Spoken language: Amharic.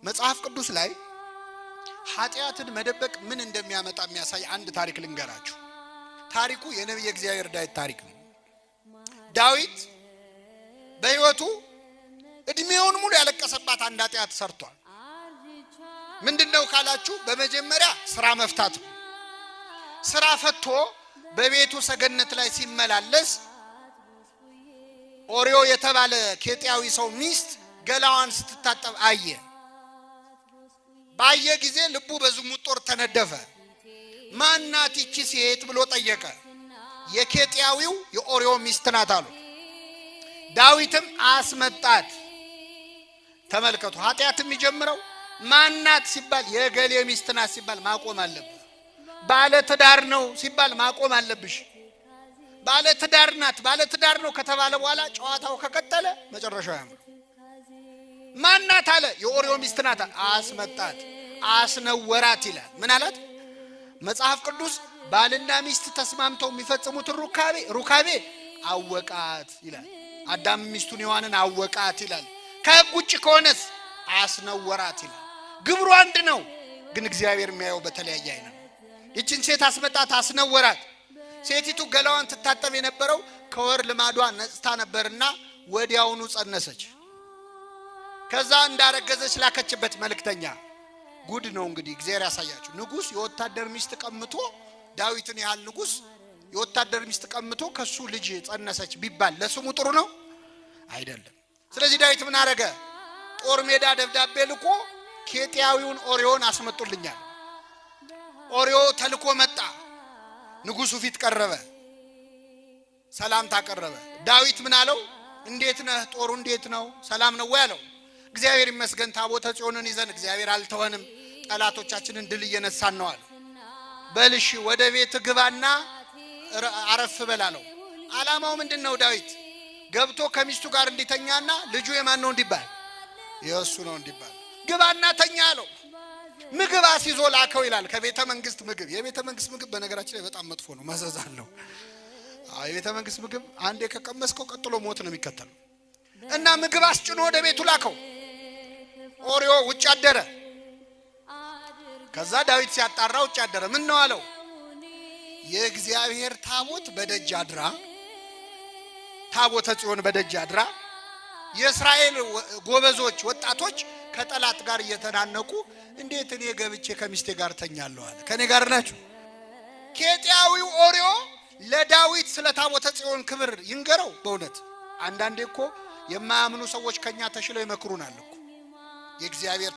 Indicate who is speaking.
Speaker 1: መጽሐፍ ቅዱስ ላይ ኃጢአትን መደበቅ ምን እንደሚያመጣ የሚያሳይ አንድ ታሪክ ልንገራችሁ። ታሪኩ የነብዩ እግዚአብሔር ዳዊት ታሪክ ነው። ዳዊት በሕይወቱ እድሜውን ሙሉ ያለቀሰባት አንድ ኃጢአት ሰርቷል። ምንድነው ካላችሁ በመጀመሪያ ስራ መፍታት ነው። ስራ ፈቶ በቤቱ ሰገነት ላይ ሲመላለስ ኦሪዮ የተባለ ኬጢያዊ ሰው ሚስት ገላዋን ስትታጠብ አየ። ባየ ጊዜ ልቡ በዝሙት ጦር ተነደፈ። ማናት ይቺ ሴት ብሎ ጠየቀ። የኬጢያዊው የኦሪዮ ሚስት ናት አሉ። ዳዊትም አስመጣት። ተመልከቱ፣ ኃጢአት የሚጀምረው ማናት ሲባል የገሌ ሚስት ናት ሲባል ማቆም አለብህ። ባለ ትዳር ነው ሲባል ማቆም አለብሽ። ባለ ትዳር ናት፣ ባለ ትዳር ነው ከተባለ በኋላ ጨዋታው ከቀጠለ መጨረሻው ያምር። ማናት አለ፣ የኦሪዮ ሚስት ናት። አስመጣት፣ አስነወራት ይላል። ምን አላት? መጽሐፍ ቅዱስ ባልና ሚስት ተስማምተው የሚፈጽሙት ሩካቤ አወቃት ይላል። አዳም ሚስቱን ሔዋንን አወቃት ይላል። ከሕግ ውጭ ከሆነስ አስነወራት ይላል። ግብሩ አንድ ነው፣ ግን እግዚአብሔር የሚያየው በተለያየ አይነት። ይችን ሴት አስመጣት፣ አስነወራት። ሴቲቱ ገላዋን ትታጠብ የነበረው ከወር ልማዷ ነጽታ ነበርና ወዲያውኑ ጸነሰች። ከዛ እንዳረገዘች ላከችበት መልእክተኛ። ጉድ ነው እንግዲህ፣ እግዚአብሔር ያሳያችሁ። ንጉስ የወታደር ሚስት ቀምቶ፣ ዳዊትን ያህል ንጉስ የወታደር ሚስት ቀምቶ ከሱ ልጅ ጸነሰች ቢባል ለስሙ ጥሩ ነው አይደለም። ስለዚህ ዳዊት ምን አረገ? ጦር ሜዳ ደብዳቤ ልኮ ኬጢያዊውን ኦሪዮን አስመጡልኛል። ኦሪዮ ተልኮ መጣ። ንጉሱ ፊት ቀረበ፣ ሰላምታ ቀረበ። ዳዊት ምን አለው? እንዴት ነህ? ጦሩ እንዴት ነው? ሰላም ነው ወይ አለው። እግዚአብሔር ይመስገን፣ ታቦተ ጽዮንን ይዘን እግዚአብሔር አልተወንም፣ ጠላቶቻችንን ድል እየነሳን ነው አለ። በልሽ ወደ ቤት ግባና አረፍ በል አለው። ዓላማው ምንድነው? ዳዊት ገብቶ ከሚስቱ ጋር እንዲተኛና ልጁ የማን ነው እንዲባል፣ የእሱ ነው እንዲባል ግባና ተኛ አለው። ምግብ አስይዞ ላከው ይላል። ከቤተ መንግስት ምግብ። የቤተ መንግስት ምግብ በነገራችን ላይ በጣም መጥፎ ነው፣ መዘዝ አለው። የቤተ መንግስት ምግብ አንዴ ከቀመስከው ቀጥሎ ሞት ነው የሚከተለው። እና ምግብ አስጭኖ ወደ ቤቱ ላከው። ኦሪዮ ውጭ አደረ። ከዛ ዳዊት ሲያጣራ ውጭ አደረ። ምን ነው አለው? የእግዚአብሔር ታቦት በደጅ አድራ፣ ታቦተ ጽዮን በደጅ አድራ፣ የእስራኤል ጎበዞች ወጣቶች ከጠላት ጋር እየተናነቁ እንዴት እኔ ገብቼ ከሚስቴ ጋር ተኛለሁ አለ። ከኔ ጋር ናችሁ? ኬጢያዊው ኦሪዮ ለዳዊት ስለ ታቦተ ጽዮን ክብር ይንገረው። በእውነት አንዳንዴ እኮ የማያምኑ ሰዎች ከኛ ተሽለው ይመክሩናል እኮ። የእግዚአብሔር